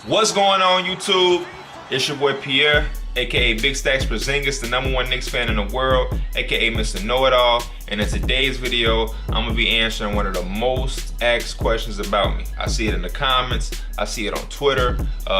What's going on, YouTube? It's your boy Pierre, aka Big Stacks Porzingis, the #1 Knicks fan in the world, aka Mr. Know-It-All. And in today's video, I'm gonna be answering one of the most asked questions about me. I see it in the comments, I see it on Twitter.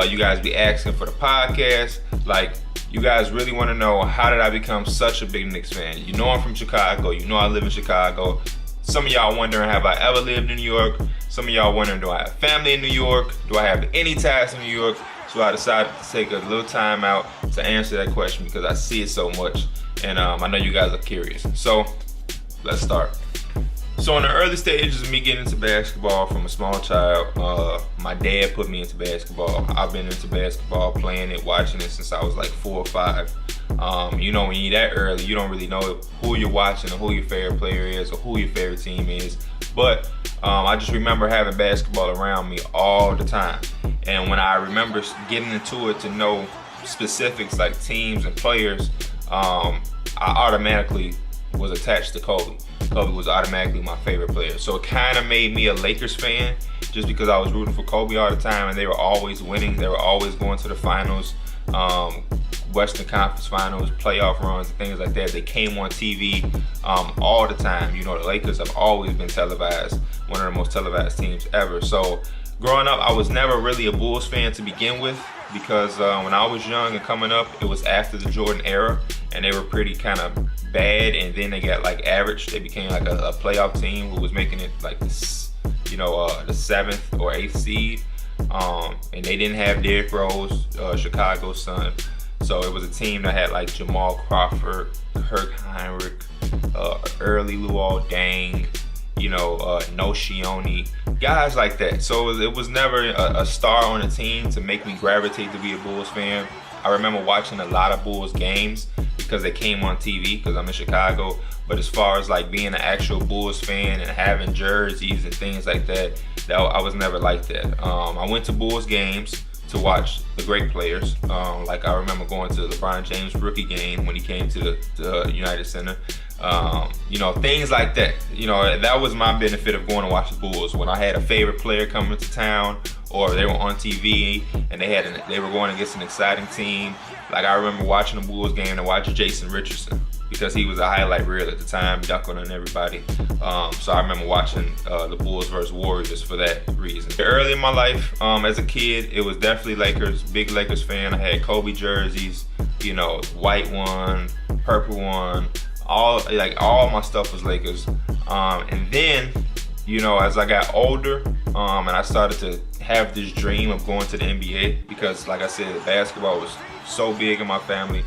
You guys be asking for the podcast. Like, you guys really want to know, how did I become such a big Knicks fan? You know I'm from Chicago. You know I live in Chicago. Some of y'all wondering, have I ever lived in New York? Some of y'all wondering, do I have family in New York? Do I have any ties in New York? So I decided to take a little time out to answer that question because I see it so much, and I know you guys are curious. So let's start. So in the early stages of me getting into basketball from a small child, my dad put me into basketball. I've been into basketball, playing it, watching it since I was like 4 or 5. You know, when you're that early, you don't really know who you're watching or who your favorite player is or who your favorite team is. But I just remember having basketball around me all the time. And when I remember getting into it to know specifics like teams and players, I automatically was attached to Kobe. Kobe was automatically my favorite player. So it kind of made me a Lakers fan just because I was rooting for Kobe all the time, and they were always winning. They were always going to the finals, Western Conference Finals, playoff runs, and things like that. They came on TV all the time. You know, the Lakers have always been televised, one of the most televised teams ever. So growing up, I was never really a Bulls fan to begin with because when I was young and coming up, it was after the Jordan era, and they were pretty kind of bad, and then they got like average. They became like a playoff team who was making it like this, you know, the 7th or 8th seed, and they didn't have Derrick Rose, Chicago's son. So it was a team that had like Jamal Crawford, Kirk Heinrich, early Luol Deng, you know, No Shioni, guys like that. So it was never a star on the team to make me gravitate to be a Bulls fan. I remember watching a lot of Bulls games because they came on TV because I'm in Chicago. But as far as like being an actual Bulls fan and having jerseys and things like that, I was never like that. I went to Bulls games to watch the great players. Like I remember going to LeBron James' rookie game when he came to the United Center. You know, things like that. You know, that was my benefit of going to watch the Bulls. When I had a favorite player coming to town, or they were on TV and they were going against an exciting team. Like I remember watching the Bulls game and watching Jason Richardson because he was a highlight reel at the time, dunking on everybody. So I remember watching the Bulls versus Warriors for that reason. Early in my life, as a kid, it was definitely Lakers, big Lakers fan. I had Kobe jerseys, you know, white one, purple one, all my stuff was Lakers. And then, you know, as I got older, and I started to have this dream of going to the NBA because, like I said, basketball was so big in my family.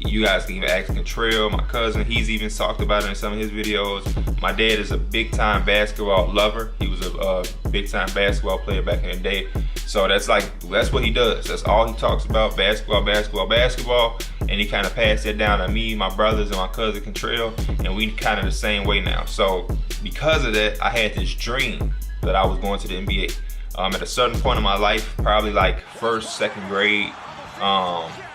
You guys can even ask Trail, my cousin. He's even talked about it in some of his videos. My dad is a big-time basketball lover. He was a big-time basketball player back in the day. So that's what he does. That's all he talks about, basketball, basketball, basketball. And he kind of passed that down to me, my brothers, and my cousin Contrell, and we kind of the same way now. So because of that, I had this dream that I was going to the NBA. At a certain point in my life, probably like 1st, 2nd grade,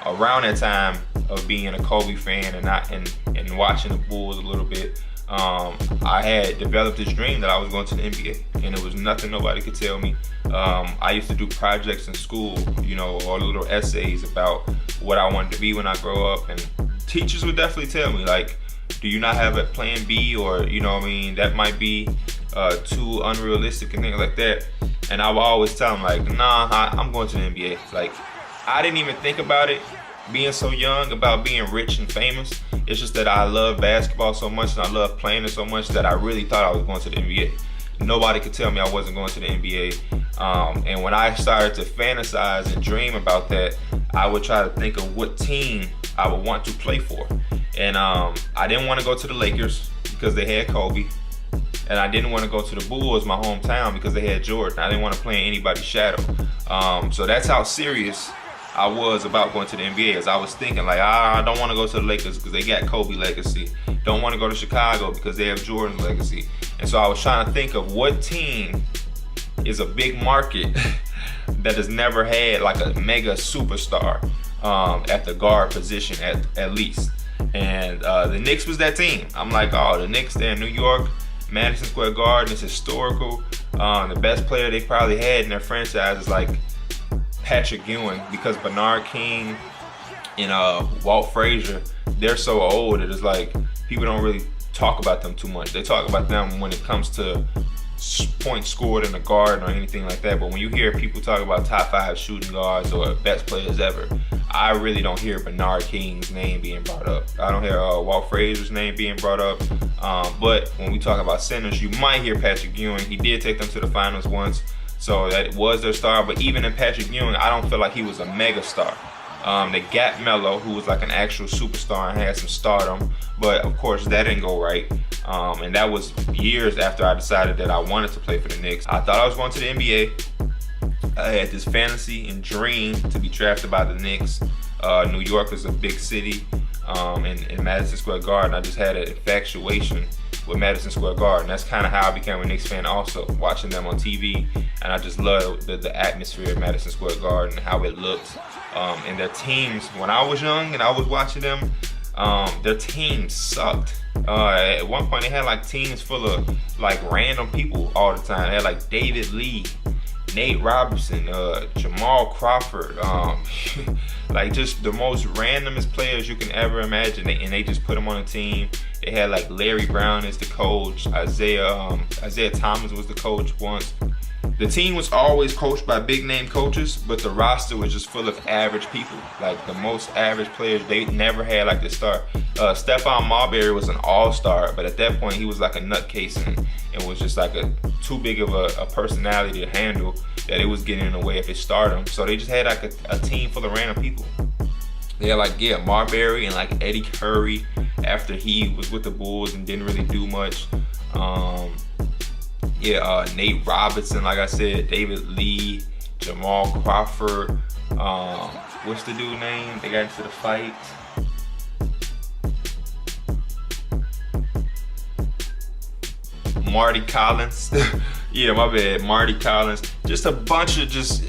around that time of being a Kobe fan and watching the Bulls a little bit, I had developed this dream that I was going to the NBA, and it was nothing nobody could tell me. I used to do projects in school, you know, or little essays about what I wanted to be when I grow up, and teachers would definitely tell me, like, do you not have a plan B, or, you know what I mean, that might be too unrealistic and things like that. And I would always tell them, like, nah, I'm going to the NBA. Like, I didn't even think about it being so young, about being rich and famous. It's just that I love basketball so much and I love playing it so much that I really thought I was going to the NBA. Nobody could tell me I wasn't going to the NBA. And when I started to fantasize and dream about that, I would try to think of what team I would want to play for. And I didn't want to go to the Lakers because they had Kobe. And I didn't want to go to the Bulls, my hometown, because they had Jordan. I didn't want to play in anybody's shadow. So that's how serious I was about going to the NBA. As I was thinking, like, I don't want to go to the Lakers because they got Kobe legacy. Don't want to go to Chicago because they have Jordan's legacy. And so I was trying to think of what team is a big market that has never had like a mega superstar at the guard position at least. And the Knicks was that team. I'm like, oh, the Knicks, they're in New York. Madison Square Garden is historical. The best player they probably had in their franchise is like Patrick Ewing, because Bernard King and Walt Frazier, they're so old that it's like people don't really talk about them too much. They talk about them when it comes to points scored in the guard or anything like that. But when you hear people talk about top 5 shooting guards or best players ever, I really don't hear Bernard King's name being brought up. I don't hear Walt Frazier's name being brought up. But when we talk about centers, you might hear Patrick Ewing. He did take them to the finals once, so that was their star. But even in Patrick Ewing, I don't feel like he was a mega star. They got Melo, who was like an actual superstar and had some stardom, but of course that didn't go right. And that was years after I decided that I wanted to play for the Knicks. I thought I was going to the NBA. I had this fantasy and dream to be drafted by the Knicks. New York is a big city, in Madison Square Garden. I just had an infatuation with Madison Square Garden. That's kind of how I became a Knicks fan also, watching them on TV. And I just love the atmosphere of Madison Square Garden, how it looked. And their teams, when I was young and I was watching them, their teams sucked. At one point they had like teams full of like random people all the time. They had like David Lee, Nate Robinson, Jamal Crawford, like just the most randomest players you can ever imagine, and they just put them on a team. They had like Larry Brown as the coach, Isaiah Thomas was the coach once. The team was always coached by big name coaches, but the roster was just full of average people, like the most average players. They never had like the star. Stephon Marbury was an all-star, but at that point he was like a nutcase and was just like too big of a personality to handle, that it was getting in the way of his stardom. So they just had like a team full of random people. They had like, yeah, Marbury and like Eddie Curry after he was with the Bulls and didn't really do much. Nate Robinson, like I said, David Lee, Jamal Crawford, what's the dude name? They got into the fight. Marty Collins. Yeah, my bad, Marty Collins. Just a bunch of just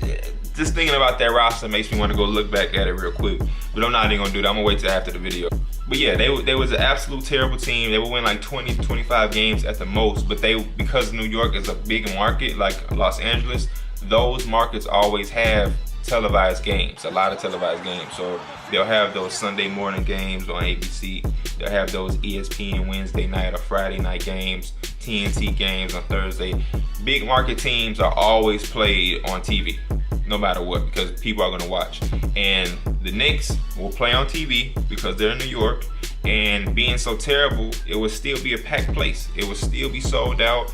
thinking about that roster makes me want to go look back at it real quick. But I'm not even gonna do that. I'm gonna wait till after the video. But yeah, they was an absolute terrible team. They would win like 20 to 25 games at the most. But because New York is a big market like Los Angeles, those markets always have televised games, a lot of televised games. So they'll have those Sunday morning games on ABC. They'll have those ESPN Wednesday night or Friday night games, TNT games on Thursday. Big market teams are always played on TV, no matter what, because people are gonna watch. And the Knicks will play on TV because they're in New York, and being so terrible, it would still be a packed place. It would still be sold out.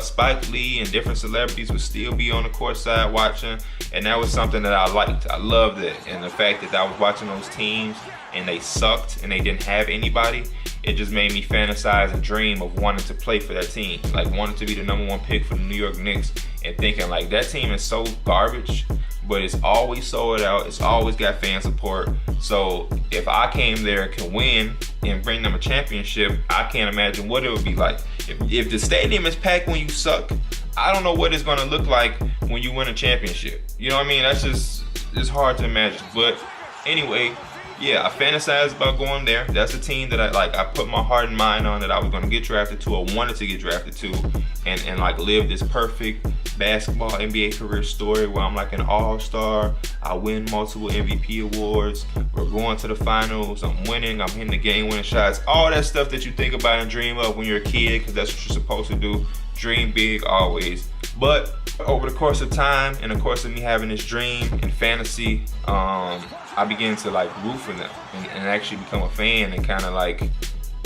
Spike Lee and different celebrities would still be on the court side watching, and that was something that I liked. I loved it, and the fact that I was watching those teams and they sucked and they didn't have anybody, it just made me fantasize and dream of wanting to play for that team, like wanting to be the #1 pick for the New York Knicks, and thinking like that team is so garbage, but it's always sold out, it's always got fan support. So if I came there and can win and bring them a championship, I can't imagine what it would be like. If the stadium is packed when you suck, I don't know what it's gonna look like when you win a championship. You know what I mean? It's hard to imagine. But anyway, yeah, I fantasized about going there. That's a team that I put my heart and mind on, that I was gonna get drafted to, or wanted to get drafted to, and like live this perfect basketball NBA career story where I'm like an all-star. I win multiple MVP awards. We're going to the finals. I'm winning. I'm hitting the game-winning shots. All that stuff that you think about and dream of when you're a kid, because that's what you're supposed to do. Dream big always. But over the course of time and the course of me having this dream and fantasy, I began to like root for them and actually become a fan and kind of like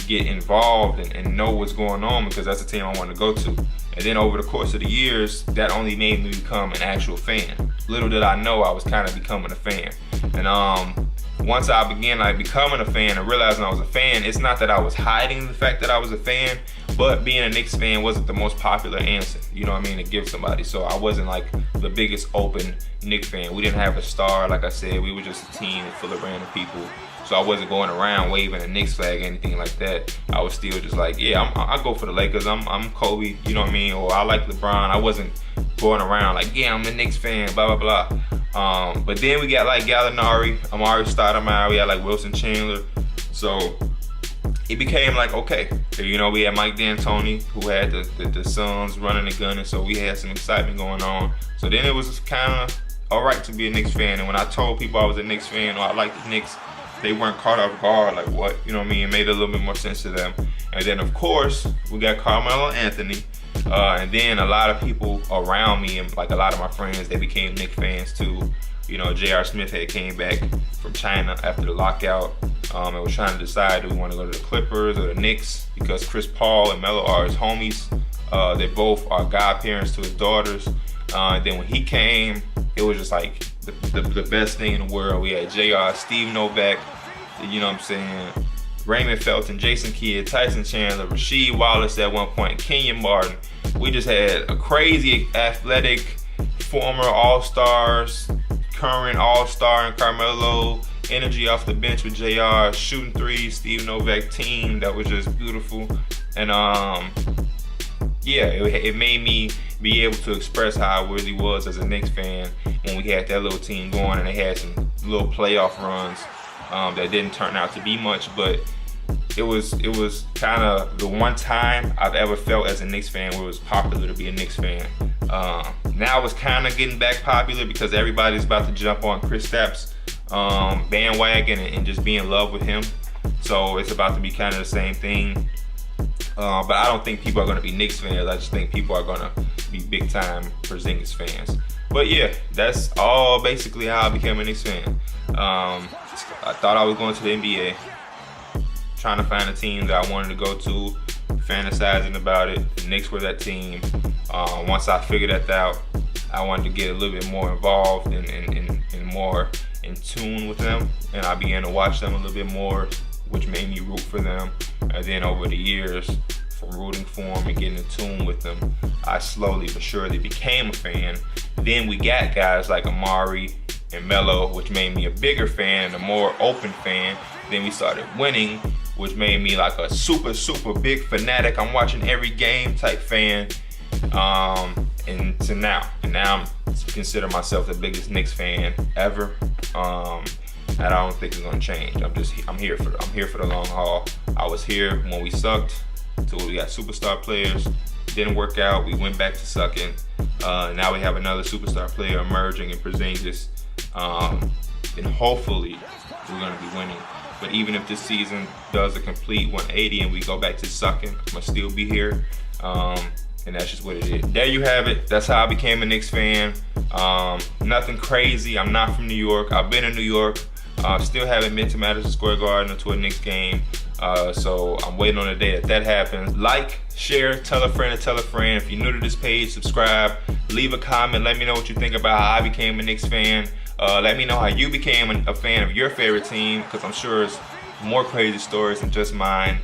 get involved and know what's going on, because that's the team I want to go to. And then over the course of the years, that only made me become an actual fan. Little did I know I was kind of becoming a fan. And once I began like becoming a fan and realizing I was a fan, it's not that I was hiding the fact that I was a fan, but being a Knicks fan wasn't the most popular answer, you know what I mean, to give somebody. So I wasn't like the biggest open Knicks fan. We didn't have a star, like I said. We were just a team full of random people. So I wasn't going around waving a Knicks flag or anything like that. I was still just like, yeah, I go for the Lakers. I'm Kobe, you know what I mean? Or I like LeBron. I wasn't going around like, yeah, I'm a Knicks fan, blah, blah, blah. But then we got like Gallinari, Amari Stoudemire, we had like Wilson Chandler. So it became like, okay, you know, we had Mike D'Antoni, who had the Suns running the gun, and so we had some excitement going on. So then it was kind of all right to be a Knicks fan. And when I told people I was a Knicks fan or I liked the Knicks, they weren't caught off guard, like what? You know what I mean? It made a little bit more sense to them. And then of course, we got Carmelo Anthony. And then a lot of people around me, and like a lot of my friends, they became Knicks fans too. You know, J.R. Smith had came back from China after the lockout and was trying to decide, do we want to go to the Clippers or the Knicks? Because Chris Paul and Melo are his homies. They both are godparents to his daughters. And then when he came, it was just like the best thing in the world. We had JR, Steve Novak, you know what I'm saying, Raymond Felton, Jason Kidd, Tyson Chandler, Rasheed Wallace at one point, Kenyon Martin. We just had a crazy athletic former All-Stars, current All-Star in Carmelo, energy off the bench with JR, shooting threes, Steve Novak team that was just beautiful. And yeah, it made me be able to express how I really was as a Knicks fan when we had that little team going and they had some little playoff runs that didn't turn out to be much, but it was kind of the one time I've ever felt as a Knicks fan where it was popular to be a Knicks fan. Now it's kind of getting back popular because everybody's about to jump on Chris Stapp's bandwagon and just be in love with him. So it's about to be kind of the same thing. But I don't think people are going to be Knicks fans. I just think people are going to be big time Porzingis fans. But yeah, that's all basically how I became a Knicks fan. I thought I was going to the NBA, trying to find a team that I wanted to go to, fantasizing about it. The Knicks were that team. Once I figured that out, I wanted to get a little bit more involved and more in tune with them. And I began to watch them a little bit more, which made me root for them. And then over the years, from rooting for them and getting in tune with them, I slowly but surely became a fan. Then we got guys like Amari and Melo, which made me a bigger fan, a more open fan. Then we started winning, which made me like a super, super big fanatic. I'm watching every game type fan. And to now I'm consider myself the biggest Knicks fan ever. And I don't think it's gonna change. I'm here for the long haul. I was here when we sucked until we got superstar players. Didn't work out. We went back to sucking. Now we have another superstar player emerging in Porzingis. And hopefully we're gonna be winning. But even if this season does a complete 180 and we go back to sucking, I'm gonna still be here. And that's just what it is. There you have it. That's how I became a Knicks fan. Nothing crazy. I'm not from New York. I've been in New York. Still haven't been to Madison Square Garden or to a Knicks game. So I'm waiting on the day that happens. Like, share, tell a friend to tell a friend. If you're new to this page, subscribe. Leave a comment. Let me know what you think about how I became a Knicks fan. Let me know how you became a fan of your favorite team, because I'm sure it's more crazy stories than just mine.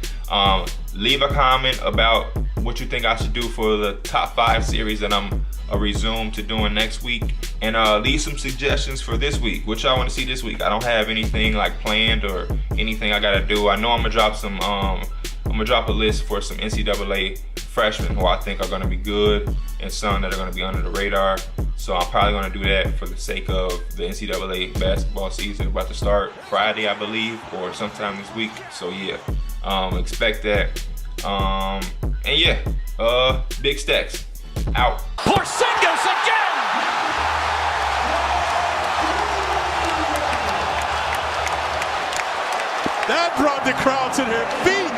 Leave a comment about what you think I should do for the top 5 series that I'm resume to doing next week, and leave some suggestions for this week. What y'all want to see this week? I don't have anything like planned or anything I gotta do. I know I'm gonna drop some. I'm gonna drop a list for some NCAA freshmen who I think are gonna be good and some that are gonna be under the radar. So I'm probably gonna do that for the sake of the NCAA basketball season about to start Friday, I believe, or sometime this week. So yeah, expect that. And yeah, Big Stacks out. Porzingis again! That brought the crowd to their feet.